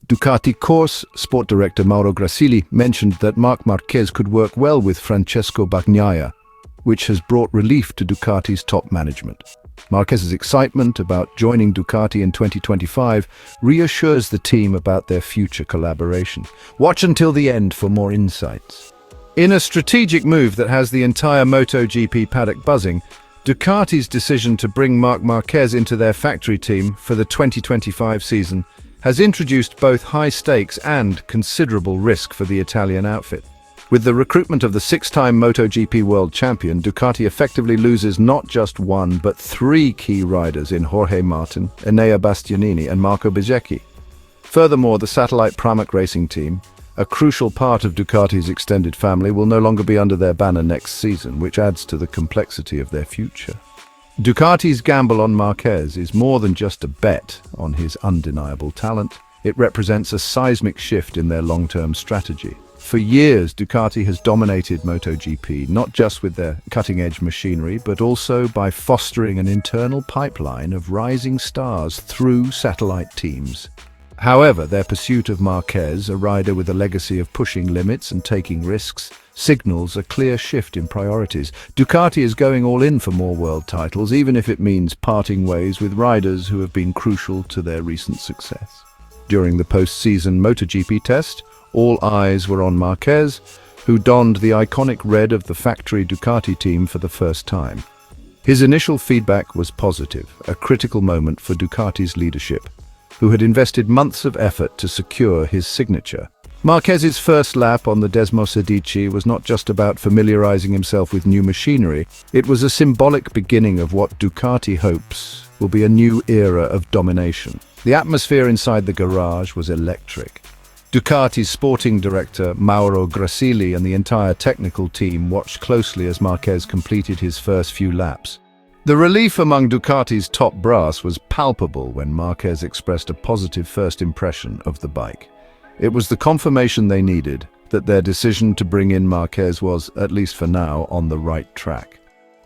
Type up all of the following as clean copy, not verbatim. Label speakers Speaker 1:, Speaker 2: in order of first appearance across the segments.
Speaker 1: Ducati course sport director Mauro Grasili mentioned that Marc Marquez could work well with Francesco Bagnaia, which has brought relief to Ducati's top management. Marquez's excitement about joining Ducati in 2025 reassures the team about their future collaboration. Watch until the end for more insights. In a strategic move that has the entire MotoGP paddock buzzing, Ducati's decision to bring Marc Marquez into their factory team for the 2025 season has introduced both high stakes and considerable risk for the Italian outfit. With the recruitment of the six-time MotoGP world champion, Ducati effectively loses not just one but three key riders in Jorge Martin, Enea Bastianini and Marco Bezzecchi. Furthermore, the satellite Pramac racing team, a crucial part of Ducati's extended family, will no longer be under their banner next season, which adds to the complexity of their future. Ducati's gamble on Marquez is more than just a bet on his undeniable talent. It represents a seismic shift in their long-term strategy. For years, Ducati has dominated MotoGP, not just with their cutting-edge machinery, but also by fostering an internal pipeline of rising stars through satellite teams. However, their pursuit of Marquez, a rider with a legacy of pushing limits and taking risks, signals a clear shift in priorities. Ducati is going all in for more world titles, even if it means parting ways with riders who have been crucial to their recent success. During the post-season MotoGP test, all eyes were on Marquez, who donned the iconic red of the factory Ducati team for the first time. His initial feedback was positive, a critical moment for Ducati's leadership, who had invested months of effort to secure his signature. Marquez's first lap on the Desmosedici was not just about familiarizing himself with new machinery, it was a symbolic beginning of what Ducati hopes will be a new era of domination. The atmosphere inside the garage was electric. Ducati's sporting director, Mauro Grasili, and the entire technical team watched closely as Marquez completed his first few laps. The relief among Ducati's top brass was palpable when Marquez expressed a positive first impression of the bike. It was the confirmation they needed that their decision to bring in Marquez was, at least for now, on the right track.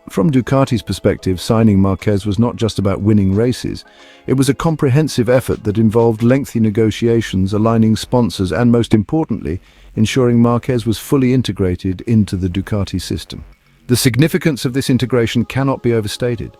Speaker 1: From Ducati's perspective, signing Marquez was not just about winning races. It was a comprehensive effort that involved lengthy negotiations, aligning sponsors, and most importantly, ensuring Marquez was fully integrated into the Ducati system. The significance of this integration cannot be overstated.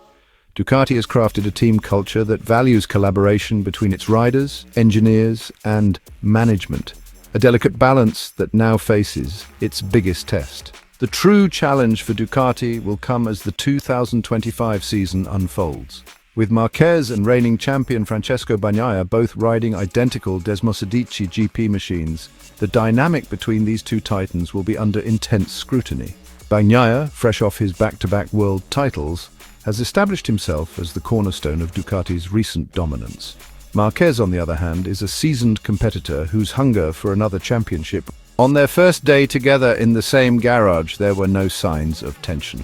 Speaker 1: Ducati has crafted a team culture that values collaboration between its riders, engineers, and management, a delicate balance that now faces its biggest test. The true challenge for Ducati will come as the 2025 season unfolds. With Marquez and reigning champion Francesco Bagnaia both riding identical Desmosedici GP machines, the dynamic between these two titans will be under intense scrutiny. Bagnaia, fresh off his back-to-back world titles, has established himself as the cornerstone of Ducati's recent dominance. Marquez, on the other hand, is a seasoned competitor whose hunger for another championship. On their first day together in the same garage, there were no signs of tension.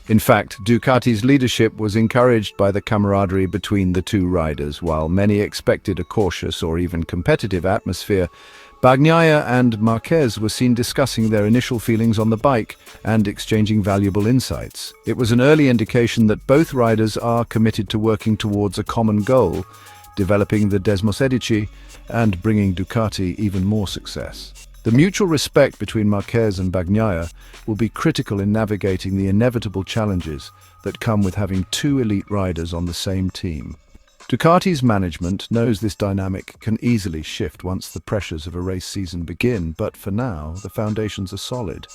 Speaker 1: In fact, Ducati's leadership was encouraged by the camaraderie between the two riders. While many expected a cautious or even competitive atmosphere, Bagnaia and Marquez were seen discussing their initial feelings on the bike and exchanging valuable insights. It was an early indication that both riders are committed to working towards a common goal, developing the Desmosedici and bringing Ducati even more success. The mutual respect between Marquez and Bagnaia will be critical in navigating the inevitable challenges that come with having two elite riders on the same team. Ducati's management knows this dynamic can easily shift once the pressures of a race season begin, but for now, the foundations are solid.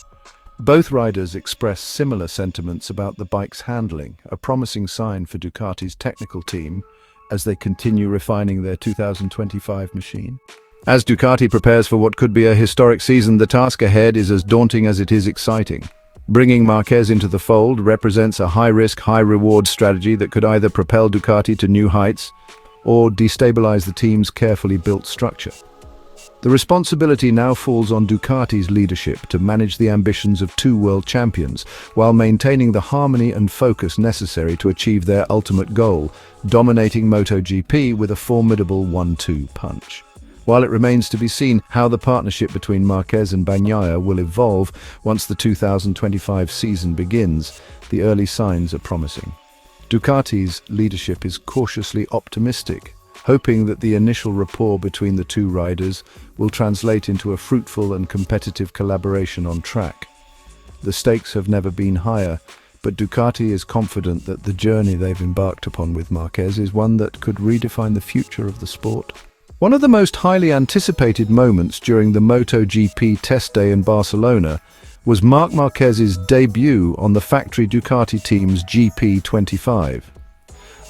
Speaker 1: Both riders express similar sentiments about the bike's handling, a promising sign for Ducati's technical team as they continue refining their 2025 machine. As Ducati prepares for what could be a historic season, the task ahead is as daunting as it is exciting. Bringing Marquez into the fold represents a high-risk, high-reward strategy that could either propel Ducati to new heights or destabilize the team's carefully built structure. The responsibility now falls on Ducati's leadership to manage the ambitions of two world champions while maintaining the harmony and focus necessary to achieve their ultimate goal, dominating MotoGP with a formidable 1-2 punch. While it remains to be seen how the partnership between Marquez and Bagnaia will evolve once the 2025 season begins, the early signs are promising. Ducati's leadership is cautiously optimistic, hoping that the initial rapport between the two riders will translate into a fruitful and competitive collaboration on track. The stakes have never been higher, but Ducati is confident that the journey they've embarked upon with Marquez is one that could redefine the future of the sport. One of the most highly anticipated moments during the MotoGP test day in Barcelona was Marc Marquez's debut on the factory Ducati team's GP25.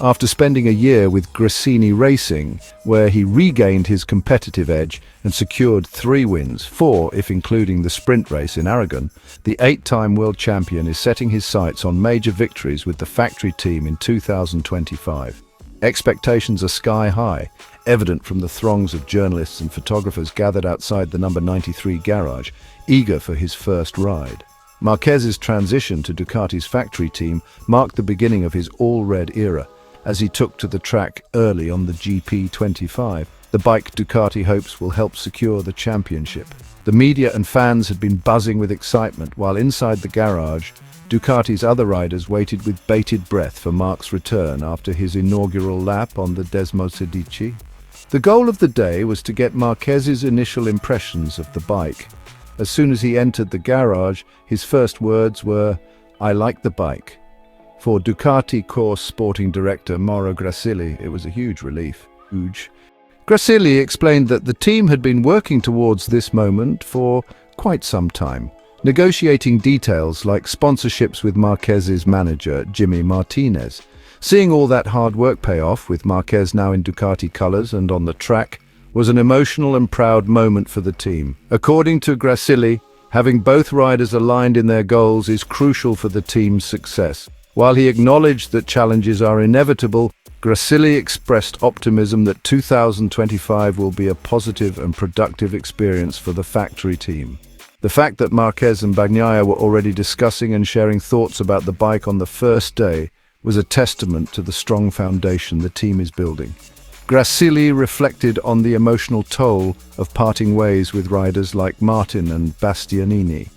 Speaker 1: After spending a year with Gresini Racing, where he regained his competitive edge and secured 3 wins, 4 if including the sprint race in Aragon, the 8-time world champion is setting his sights on major victories with the factory team in 2025. Expectations are sky high, evident from the throngs of journalists and photographers gathered outside the number 93 garage, eager for his first ride. Marquez's transition to Ducati's factory team marked the beginning of his all-red era, as he took to the track early on the GP25. The bike Ducati hopes will help secure the championship. The media and fans had been buzzing with excitement, while inside the garage, Ducati's other riders waited with bated breath for Marc's return after his inaugural lap on the Desmosedici. The goal of the day was to get Marquez's initial impressions of the bike. As soon as he entered the garage, his first words were, "I like the bike." For Ducati course sporting director Mauro Grassilli, it was a huge relief. Grassilli explained that the team had been working towards this moment for quite some time, negotiating details like sponsorships with Marquez's manager, Jimmy Martinez. Seeing all that hard work pay off, with Marquez now in Ducati colours and on the track, was an emotional and proud moment for the team. According to Grassilli, having both riders aligned in their goals is crucial for the team's success. While he acknowledged that challenges are inevitable, Grassilli expressed optimism that 2025 will be a positive and productive experience for the factory team. The fact that Marquez and Bagnaia were already discussing and sharing thoughts about the bike on the first day was a testament to the strong foundation the team is building. Grassilli reflected on the emotional toll of parting ways with riders like Martin and Bastianini,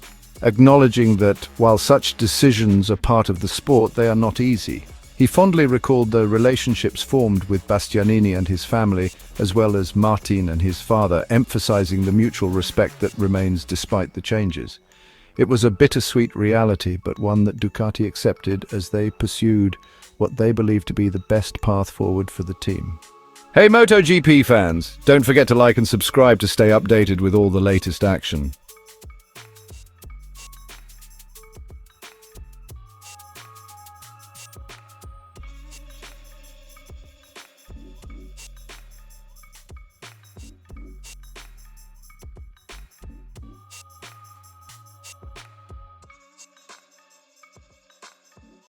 Speaker 1: acknowledging that while such decisions are part of the sport, they are not easy. He fondly recalled the relationships formed with Bastianini and his family, as well as Martin and his father, emphasizing the mutual respect that remains despite the changes. It was a bittersweet reality, but one that Ducati accepted as they pursued what they believed to be the best path forward for the team. Hey MotoGP fans, don't forget to like and subscribe to stay updated with all the latest action.